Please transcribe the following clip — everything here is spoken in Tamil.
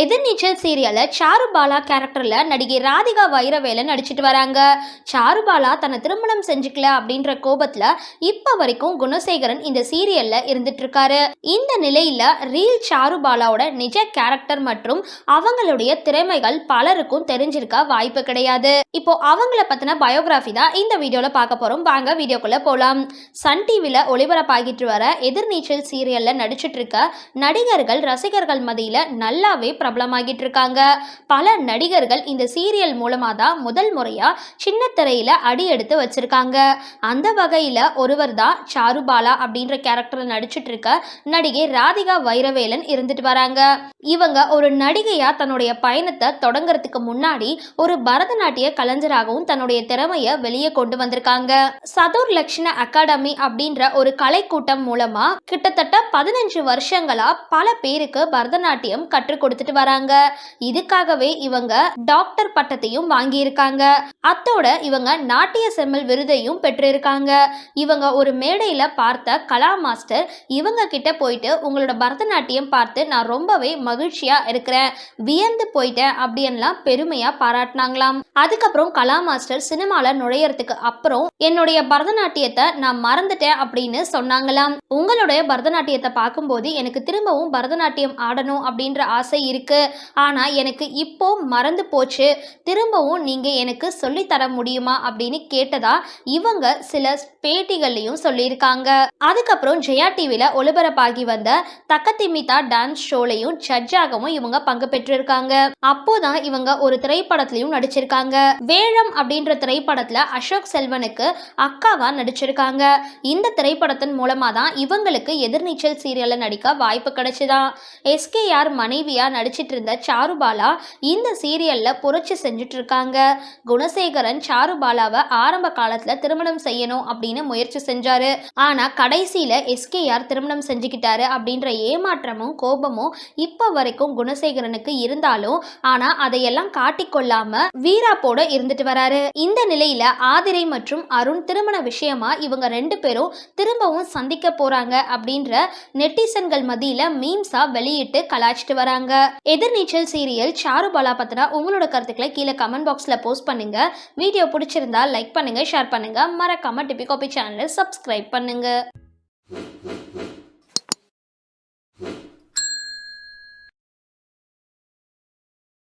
எதிர்நீச்சல் சீரியல்ல சாருபாலா கேரக்டர்ல நடிகை ராதிகா வைரவேலன் நடிச்சிட்டு வராங்க. சாருபாலா தன்னை திருமணம் செஞ்சுக்கல அப்படின்ற கோபத்துல இப்ப வரைக்கும் குணசேகரன் இந்த சீரியல்ல இருந்துட்டு இருக்காரு. இந்த நிலையில ரீல் சாருபாலாவோட நிஜ கேரக்டர் மற்றும் அவங்களுடைய திறமைகள் பலருக்கும் தெரிஞ்சிருக்க வாய்ப்பு கிடையாது. இப்போ அவங்கள பத்தின பயோகிராஃபி தான் இந்த வீடியோல பார்க்க போறோம். வாங்க வீடியோக்குள்ள போலாம். சன் டிவில ஒளிபரப்பாகிட்டு வர எதிர்நீச்சல் சீரியல்ல நடிச்சிட்டு இருக்க நடிகர்கள் ரசிகர்கள் மத்தியில நல்லாவே பிரபலமாகிட்டு இருக்காங்க. பல நடிகர்கள் இந்த சீரியல் மூலமா தான் முதல் முறையா சின்ன திரையில அடி எடுத்து வச்சிருக்காங்க. அந்த வகையில ஒருவர் தான் சாருபாலா அப்படின்ற கேரக்டர் நடிச்சிட்டு இருக்க நடிகை ராதிகா வைரவேலன் இருந்துட்டு வராங்க. இவங்க ஒரு நடிகையா தன்னுடைய பயணத்தை தொடங்குறதுக்கு முன்னாடி ஒரு பரதநாட்டிய கலைஞராகவும் தன்னுடைய திறமைய வெளியே கொண்டு வந்திருக்காங்க. சதுர் லட்சண அகாடமி அப்படின்ற ஒரு கலைக்கூட்டம் மூலமா கிட்டத்தட்ட 15 வருஷங்களா பல பேருக்கு பரதநாட்டியம் கற்றுக் கொடுத்துட்டு வராங்க. இதுக்காகவே இவங்க டாக்டர் பட்டத்தையும் வாங்கியிருக்காங்க. அத்தோட இவங்க நாட்டிய செம்மல் விருதையும் பெற்றிருக்காங்க. இவங்க ஒரு மேடையில பார்த்த கலா மாஸ்டர் இவங்க கிட்ட போயிட்டு உங்களோட பரதநாட்டியம் பார்த்து நான் ரொம்பவே மகிழ்ச்சியா இருக்கிறேன், வியந்து போயிட்டேன் அப்படின்லாம் பெருமையா பாராட்டினாங்களாம். அதுக்கப்புறம் கலா மாஸ்டர் சினிமால நுழையறதுக்கு அப்புறம் என்னுடைய பரதநாட்டியத்தை நான் மறந்துட்டேன் அப்படின்னு சொன்னாங்களாம். உங்களுடைய பரதநாட்டியத்தை பார்க்கும்போது எனக்கு திரும்பவும் பரதநாட்டியம் ஆடணும் அப்படின்ற ஆசை இருக்கு, ஆனா எனக்கு இப்போ மறந்து போச்சு, திரும்பவும் நீங்க எனக்கு சொல்லித்தர முடியுமா அப்படின்னு கேட்டதா இவங்க சில பேட்டிகள்லையும் சொல்லியிருக்காங்க. அதுக்கப்புறம் ஜெயா டிவில ஒளிபரப்பாகி வந்த தக்கத்திமிதா டான்ஸ் ஷோலையும் ஜட்ஜாகவும் இவங்க பங்கு பெற்றிருக்காங்க. அப்போதான் இவங்க ஒரு திரைப்படத்திலையும் நடிச்சிருக்காங்க. வேழம் அப்படின்ற திரைப்படத்துல அசோக் செல்வனுக்கு அக்காவா நடிச்சிருக்காங்க. இந்த திரைப்படத்தின் மூலமா தான் இவங்களுக்கு எதிர்நீச்சல் சீரியல்ல நடிக்க வாய்ப்பு கிடைச்சுதான். எஸ்கேஆர் மனைவியா நடிச்சிட்டு இருந்த சாருபாலா இந்த சீரியல்ல புரட்சி செஞ்சுட்டு இருக்காங்க. குணசேகரன் சாருபாலாவை ஆரம்ப காலத்துல திருமணம் செய்யணும் அப்படின்னு முயற்சி செஞ்சாரு. ஆனா கடைசியில எஸ்கேஆர் திருமணம் செஞ்சுக்கிட்டாரு அப்படின்ற ஏமாற்றமும் கோபமும் இப்ப வரைக்கும் குணசேகரனுக்கு இருந்தாலும் ஆனா அதையெல்லாம் காட்டிக்கொள்ளாம வீராப்போட இருந்துட்டு வராரு. இந்த நிலையில ஆதிரை மற்றும் அருண் திருமண விஷயமா இவங்க 2 பேரும் திரும்பவும் சந்திக்க போறாங்க அப்படின்ற நெட்டிசன்கள் மத்தியில மீம்ஸா வெளியிட்டு கலாச்சிட்டு வராங்க. எதிர்நீச்சல் சீரியல் சாருபாலா பத்தின உங்களோட கருத்துக்களை கீழே கமெண்ட் பாக்ஸ்ல போஸ்ட் பண்ணுங்க. வீடியோ பிடிச்சிருந்தா லைக் பண்ணுங்க, ஷேர் பண்ணுங்க, மறக்காம டிபி காபி சேனலை சப்ஸ்கிரைப் பண்ணுங்க.